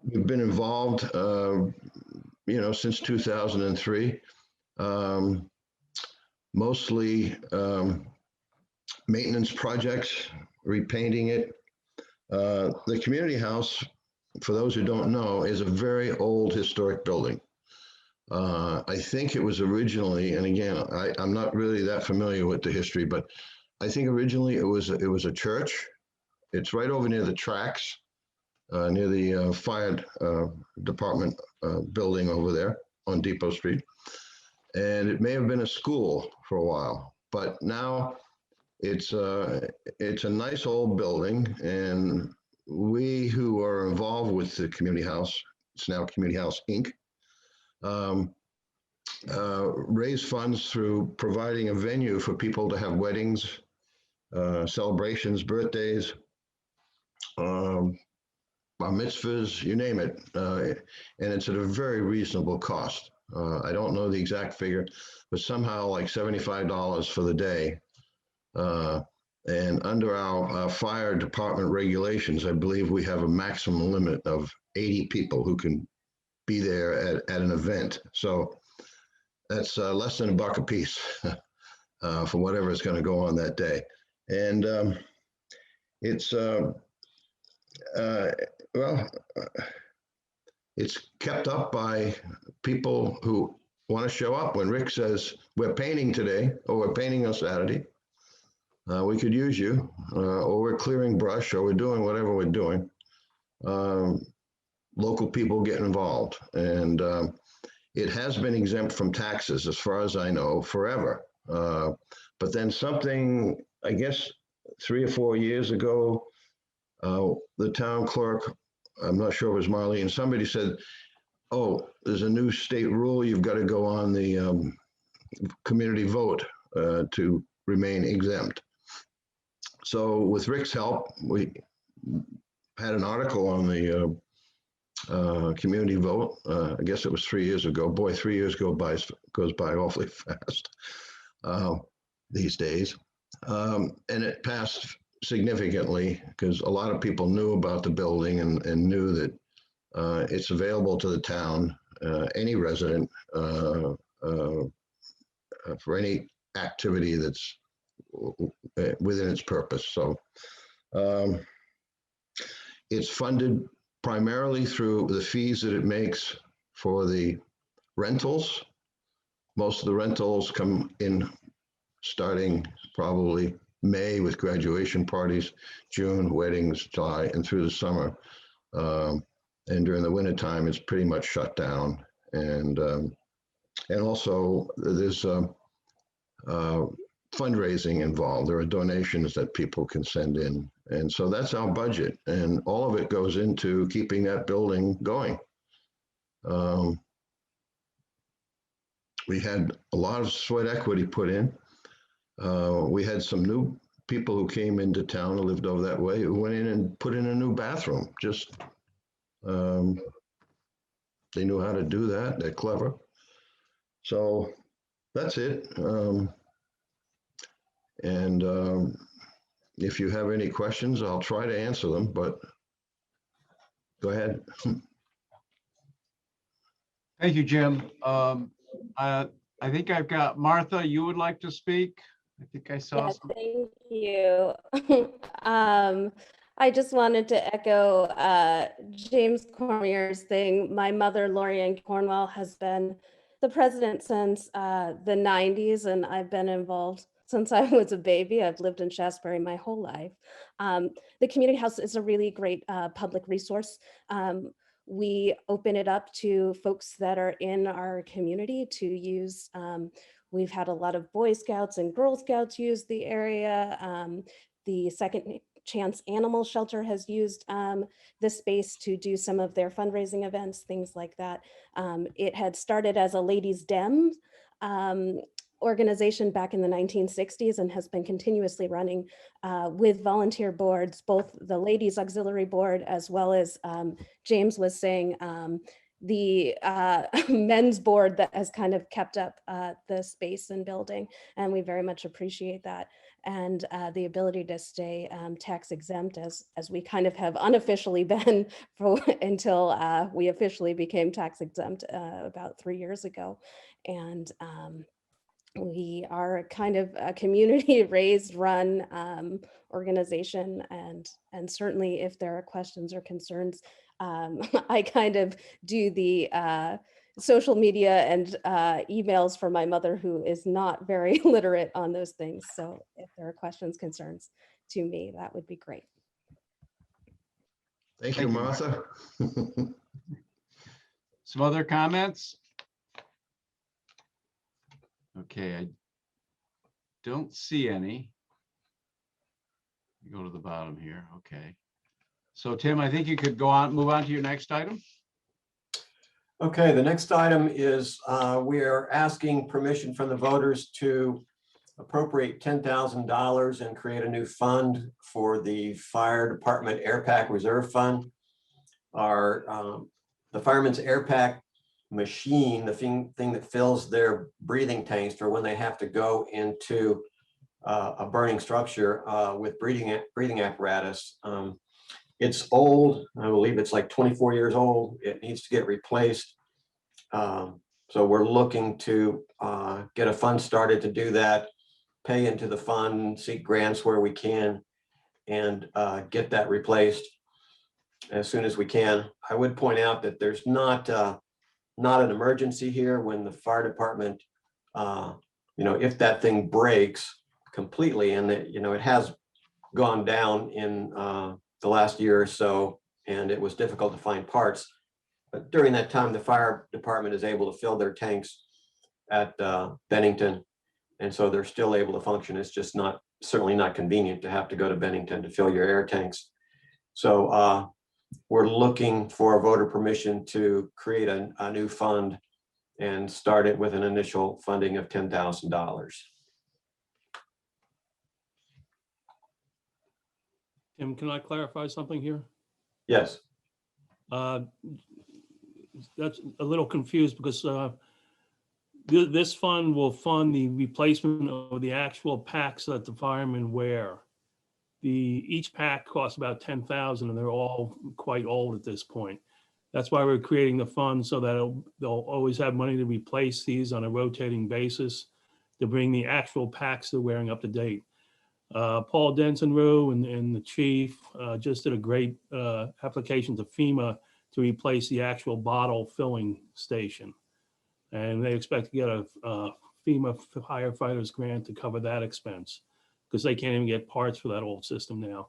we've been involved, you know, since 2003, mostly maintenance projects, repainting it. The community house, for those who don't know, is a very old historic building. I think it was originally, and again, I'm not really that familiar with the history, but I think originally it was a church. It's right over near the tracks, near the fire department building over there on Depot Street. And it may have been a school for a while, but now it's a nice old building. And we who are involved with the community house, it's now Community House Inc., raise funds through providing a venue for people to have weddings, celebrations, birthdays, bar mitzvahs, you name it. And it's at a very reasonable cost. I don't know the exact figure, but somehow like $75 for the day. And under our fire department regulations, I believe we have a maximum limit of 80 people who can be there at an event. So that's less than $1 a piece for whatever is going to go on that day. And it's, it's kept up by people who want to show up. When Rick says, we're painting today, or we're painting on Saturday, we could use you, or we're clearing brush, or we're doing whatever we're doing. Local people get involved. And it has been exempt from taxes, as far as I know, forever. But then something, I guess, 3 or 4 years ago, the town clerk, I'm not sure it was Marlene, somebody said, oh, there's a new state rule, you've got to go on the community vote to remain exempt. So with Rick's help, we had an article on the community vote. I guess it was 3 years ago. Boy, 3 years goes by awfully fast these days. And it passed significantly because a lot of people knew about the building and knew that it's available to the town, any resident, for any activity that's within its purpose. So it's funded primarily through the fees that it makes for the rentals. Most of the rentals come in starting probably May with graduation parties, June weddings, July, and through the summer. And during the winter time, it's pretty much shut down. And also there's fundraising involved. There are donations that people can send in. And so that's our budget. And all of it goes into keeping that building going. We had a lot of sweat equity put in. We had some new people who came into town and lived over that way who went in and put in a new bathroom. Just, they knew how to do that. They're clever. So that's it. If you have any questions, I'll try to answer them, but go ahead. Thank you, Jim. I think I've got Martha, you would like to speak? I think I saw Yeah, some. thank you. I just wanted to echo James Cormier's thing. My mother, Lori Ann Cornwell, has been the president since the 90s, and I've been involved since I was a baby. I've lived in Shaftsbury my whole life. The community house is a really great public resource. We open it up to folks that are in our community to use. We've had a lot of Boy Scouts and Girl Scouts use the area. The Second Chance Animal Shelter has used the space to do some of their fundraising events, things like that. It had started as a ladies' dem organization back in the 1960s and has been continuously running with volunteer boards, both the Ladies Auxiliary Board as well as James was saying, the men's board that has kind of kept up the space and building, and we very much appreciate that. And the ability to stay tax exempt as we kind of have unofficially been for, until we officially became tax exempt about 3 years ago. And we are kind of a community raised run organization, and certainly if there are questions or concerns, I kind of do the social media and emails for my mother, who is not very literate on those things. So if there are questions, concerns to me, that would be great. Thank you, Martha. Some other comments? Okay, I don't see any. Go to the bottom here. Okay. So Tim, I think you could go on, move on to your next item. Okay, the next item is we are asking permission from the voters to appropriate $10,000 and create a new fund for the fire department Airpack reserve fund. The fireman's Airpack machine, the thing that fills their breathing tanks for when they have to go into a burning structure with breathing apparatus. It's old. I believe it's like 24 years old. It needs to get replaced. So we're looking to get a fund started to do that, pay into the fund, seek grants where we can, and get that replaced as soon as we can. I would point out that there's not an emergency here when the fire department, if that thing breaks completely, and that, it has gone down in the last year or so, and it was difficult to find parts. But during that time, the fire department is able to fill their tanks at Bennington. And so they're still able to function. It's just certainly not convenient to have to go to Bennington to fill your air tanks. So we're looking for voter permission to create a new fund and start it with an initial funding of $10,000. Tim, can I clarify something here? Yes. That's a little confused because this fund will fund the replacement of the actual packs that the firemen wear. Each pack costs about $10,000, and they're all quite old at this point. That's why we're creating the fund, so that they'll always have money to replace these on a rotating basis, to bring the actual packs they're wearing up to date. Paul Denson-Rue and the chief just did a great application to FEMA to replace the actual bottle filling station. And they expect to get a FEMA firefighters grant to cover that expense, because they can't even get parts for that old system now.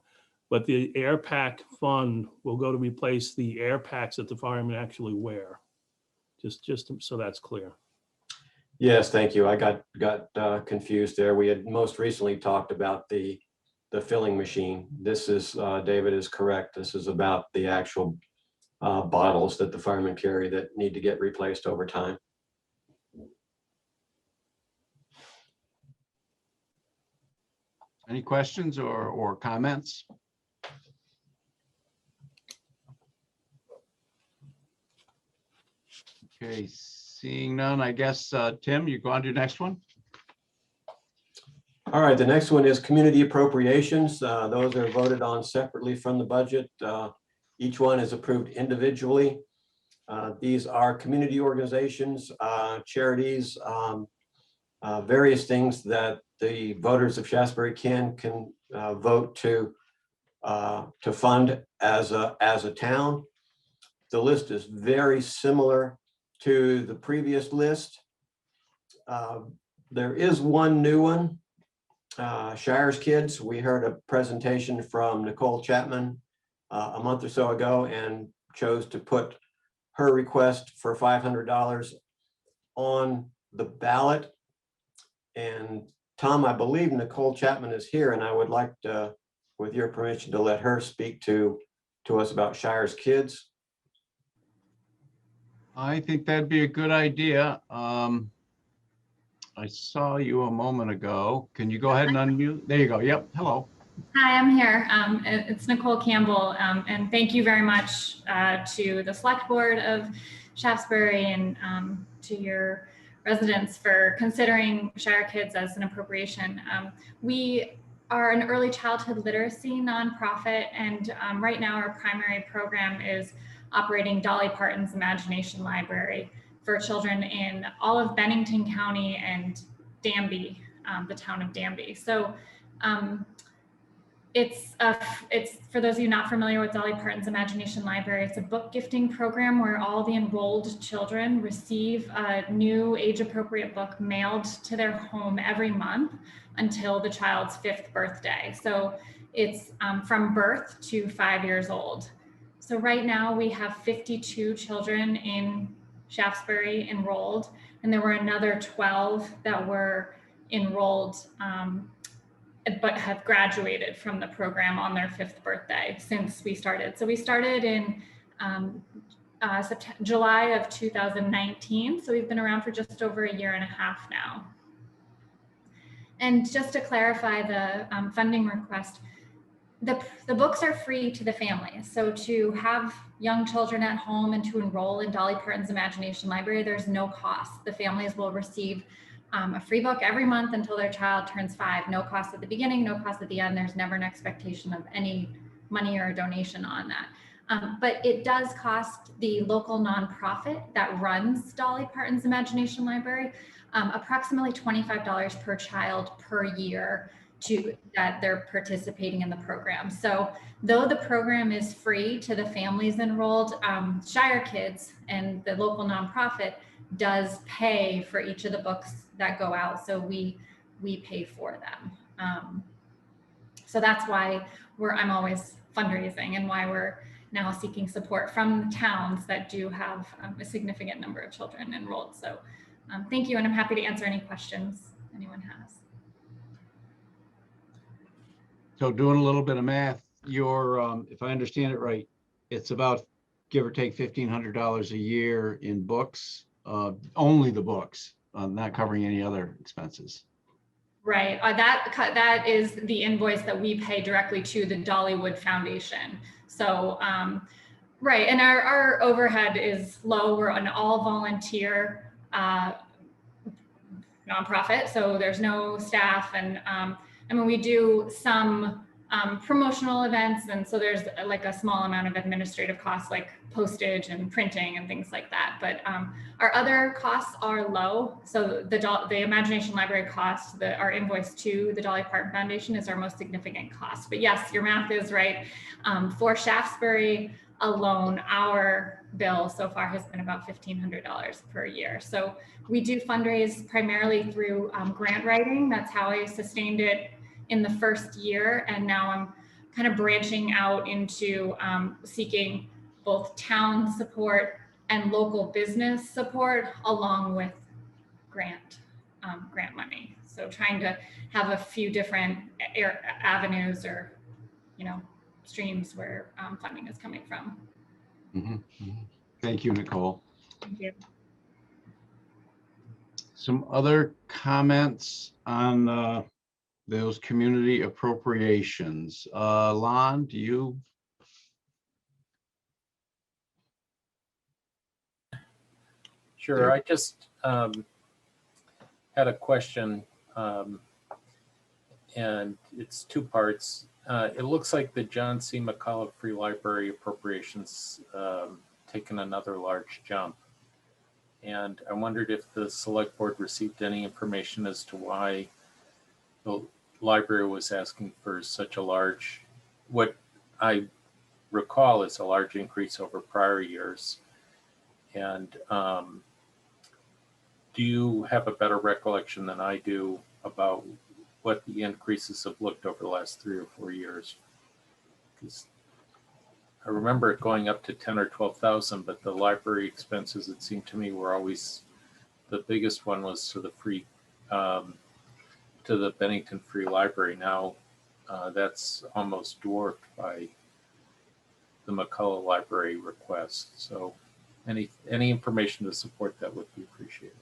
But the Airpack fund will go to replace the air packs that the firemen actually wear. Just so that's clear. Yes, thank you. I got confused there. We had most recently talked about the filling machine. This is, David is correct. This is about the actual bottles that the firemen carry that need to get replaced over time. Any questions or comments? Okay, seeing none, I guess, Tim, you go on to your next one. All right, the next one is community appropriations. Those are voted on separately from the budget. Each one is approved individually. These are community organizations, charities, various things that the voters of Shaftsbury can vote to fund as a town. The list is very similar to the previous list. There is one new one. Shire's Kids. We heard a presentation from Nicole Chapman a month or so ago and chose to put her request for $500 on the ballot. And Tom, I believe Nicole Chapman is here, and I would like to, with your permission, to let her speak to us about Shire's Kids. I think that'd be a good idea. I saw you a moment ago. Can you go ahead and unmute? There you go. Yep. Hello. Hi, I'm here. It's Nicole Campbell, and thank you very much to the Select Board of Shaftsbury and to your residents for considering Shire Kids as an appropriation. We are an early childhood literacy nonprofit, and right now our primary program is operating Dolly Parton's Imagination Library for children in all of Bennington County and Danby, the town of Danby. So it's for those of you not familiar with Dolly Parton's Imagination Library, it's a book gifting program where all the enrolled children receive a new age appropriate book mailed to their home every month until the child's 5th birthday. So it's from birth to 5 years old. So right now we have 52 children in Shaftsbury enrolled, and there were another 12 that were enrolled but have graduated from the program on their 5th birthday since we started. So we started in July of 2019. So we've been around for just over a year and a half now. And just to clarify the funding request, the books are free to the families. So to have young children at home and to enroll in Dolly Parton's Imagination Library, there's no cost. The families will receive a free book every month until their child turns 5. No cost at the beginning, no cost at the end. There's never an expectation of any money or a donation on that. But it does cost the local nonprofit that runs Dolly Parton's Imagination Library approximately $25 per child per year that they're participating in the program. So though the program is free to the families enrolled, Shire Kids and the local nonprofit does pay for each of the books that go out. So we pay for them. So that's why I'm always fundraising and why we're now seeking support from towns that do have a significant number of children enrolled. So thank you, and I'm happy to answer any questions anyone has. So doing a little bit of math, your, if I understand it right, it's about give or take $1,500 a year in books, only the books, not covering any other expenses. Right, that is the invoice that we pay directly to the Dollywood Foundation. So, right, and our overhead is low. We're an all volunteer nonprofit, so there's no staff, and I mean, we do some promotional events, and so there's like a small amount of administrative costs like postage and printing and things like that. But our other costs are low. So the Imagination Library cost, our invoice to the Dolly Parton Foundation is our most significant cost. But yes, your math is right. For Shaftsbury alone, our bill so far has been about $1,500 per year. So we do fundraise primarily through grant writing. That's how I sustained it in the first year. And now I'm kind of branching out into seeking both town support and local business support along with grant money. So trying to have a few different avenues or, streams where funding is coming from. Mm-hmm. Thank you, Nicole. Thank you. Some other comments on those community appropriations. Lon, do you? Sure, I just had a question, and it's two parts. It looks like the John C. McCullough Free Library appropriations taken another large jump. And I wondered if the select board received any information as to why the library was asking for such a large, what I recall is a large increase over prior years. And do you have a better recollection than I do about what the increases have looked over the last 3 or 4 years? Because I remember it going up to 10 or 12,000, but the library expenses, it seemed to me, were always, the biggest one was to the free, to the Bennington Free Library. Now that's almost dwarfed by the McCullough Library request. So any information to support that would be appreciated.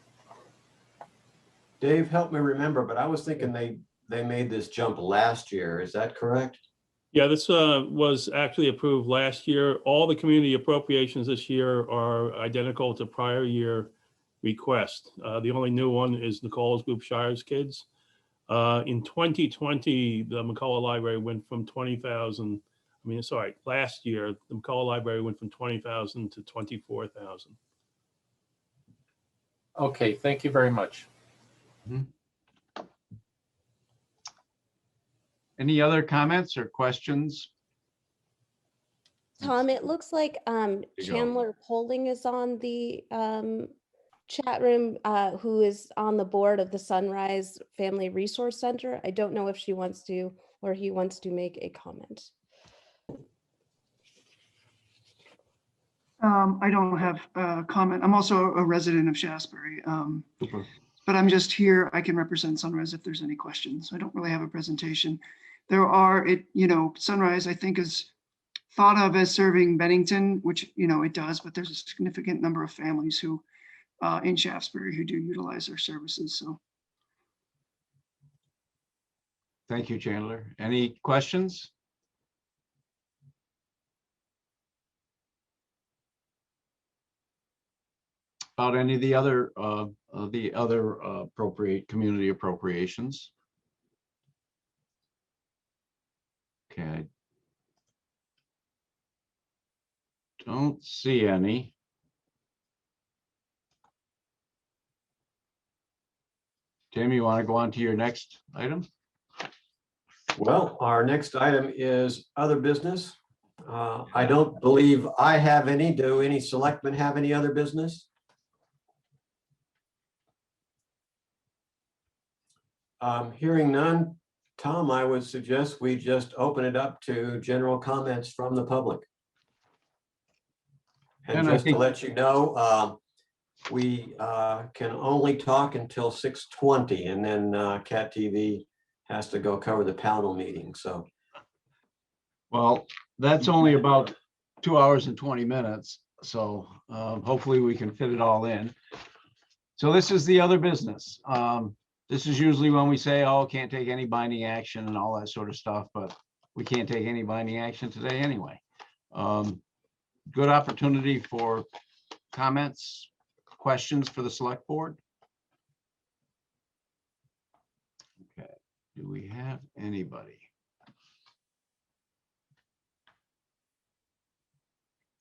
Dave, help me remember, but I was thinking they made this jump last year. Is that correct? Yeah, this was actually approved last year. All the community appropriations this year are identical to prior year request. The only new one is Nicole's Group Shires Kids. In 2020, the McCullough Library went from 20,000. I mean, sorry, last year, the McCullough Library went from 20,000 to 24,000. Okay, thank you very much. Any other comments or questions? Tom, it looks like you go. Chandler Poling is on the chat room, who is on the board of the Sunrise Family Resource Center. I don't know if she wants to or he wants to make a comment. I don't have a comment. I'm also a resident of Shaftsbury, but I'm just here. I can represent Sunrise if there's any questions. I don't really have a presentation. There are, Sunrise, I think, is thought of as serving Bennington, which, it does, but there's a significant number of families who in Shaftsbury who do utilize their services. So. Thank you, Chandler. Any questions? About any of the other community appropriations? Okay. I don't see any. Tim, you want to go on to your next item? Well, our next item is other business. I don't believe I have any. Do any selectmen have any other business? Hearing none, Tom, I would suggest we just open it up to general comments from the public. And And I just to think- let you know, we can only talk until 6:20, and then Cat TV has to go cover the panel meeting. So, Well, that's only about 2 hours and 20 minutes. So hopefully we can fit it all in. So this is the other business. This is usually when we say, oh, can't take any binding action and all that sort of stuff, but we can't take any binding action today anyway. Good opportunity for comments, questions for the select board. Okay, do we have anybody?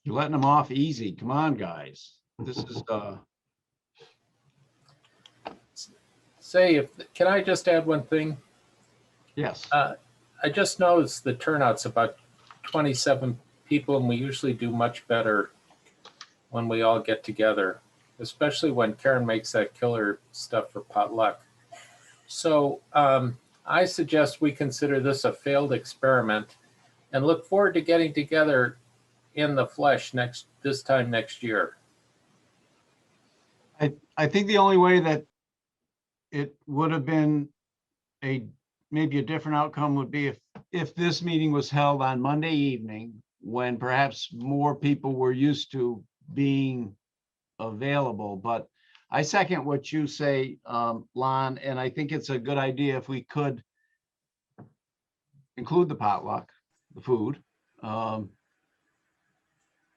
You're letting them off easy. Come on, guys. This is Can I just add one thing? yes. I just noticed the turnout's about 27 people, and we usually do much better when we all get together, especially when Karen makes that killer stuff for potluck. So I suggest we consider this a failed experiment and look forward to getting together in the flesh this time next year. I think the only way that it would have been maybe a different outcome would be if this meeting was held on Monday evening, when perhaps more people were used to being available. But I second what you say, Lon, and I think it's a good idea if we could include the potluck, the food,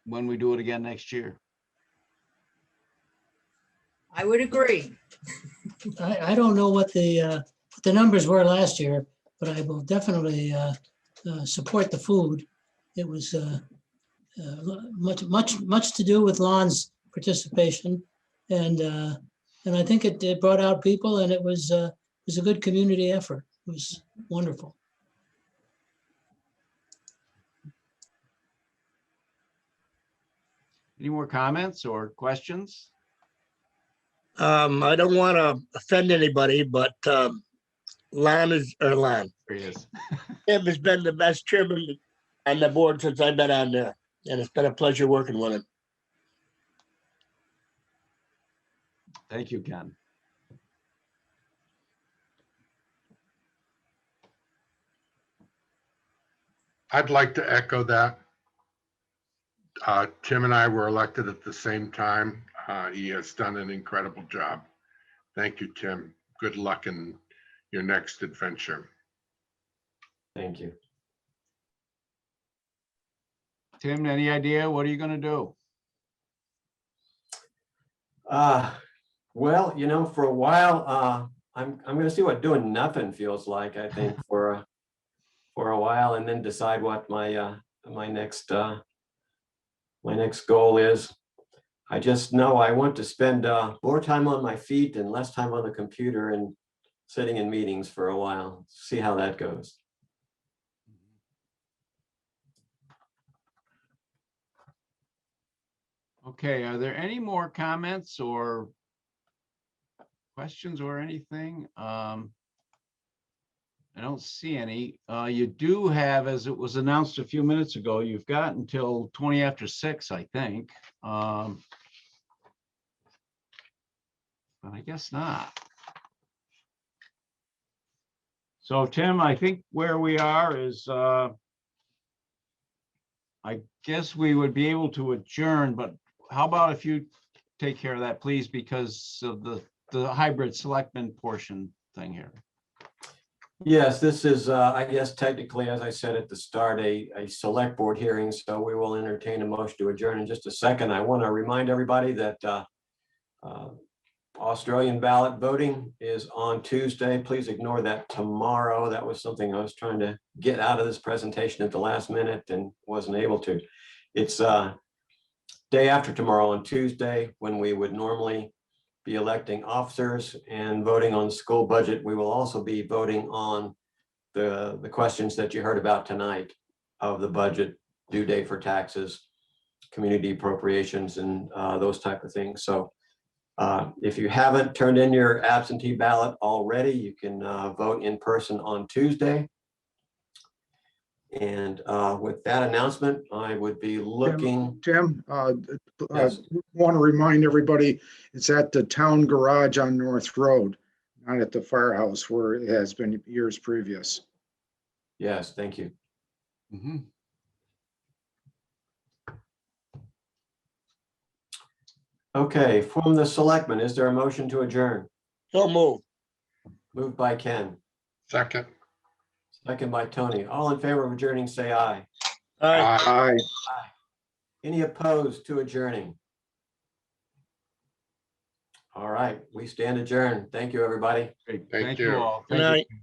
when we do it again next year. I would agree. I don't know what the numbers were last year, but I will definitely support the food. It was much to do with Lon's participation, and I think it brought out people, and it was a good community effort. It was wonderful. Any more comments or questions? I don't want to offend anybody, but Lon, There he is. Tim has been the best chairman on the board since I've been on there, and it's been a pleasure working with him. Thank you, Ken. I'd like to echo that. Tim and I were elected at the same time. He has done an incredible job. Thank you, Tim. Good luck in your next adventure. Thank you. Tim, any idea what are you going to do? Well, you know, for a while, I'm going to see what doing nothing feels like, I think, for a while, and then decide what my next goal is. I just know I want to spend more time on my feet and less time on the computer and sitting in meetings for a while. See how that goes. Okay, are there any more comments or questions or anything? I don't see any. You do have, as it was announced a few minutes ago, you've got until 20 after 6, I think. But I guess not. So Tim, I think where we are is, I guess we would be able to adjourn, but how about if you take care of that, please, because of the hybrid selectmen portion thing here. Yes, this is, I guess technically, as I said at the start, a select board hearing, so we will entertain a motion to adjourn in just a second. I want to remind everybody that Australian ballot voting is on Tuesday. Please ignore that tomorrow. That was something I was trying to get out of this presentation at the last minute and wasn't able to. It's day after tomorrow on Tuesday, when we would normally be electing officers and voting on the school budget. We will also be voting on the questions that you heard about tonight of the budget, due date for taxes, community appropriations, and those type of things. So if you haven't turned in your absentee ballot already, you can vote in person on Tuesday. And with that announcement, I would be looking. Tim, Yes. want to remind everybody, it's at the town garage on North Road, not at the firehouse where it has been years previous. Yes, thank you. Mhm. Okay, from the selectmen, is there a motion to adjourn? So move. Moved by Ken, Second. second by Tony. All in favor of adjourning, say aye. All right. Aye. Any opposed to adjourning? All right, we stand adjourned. Thank you, everybody. Great. Thank Thank you you. all. Good Thank night. you.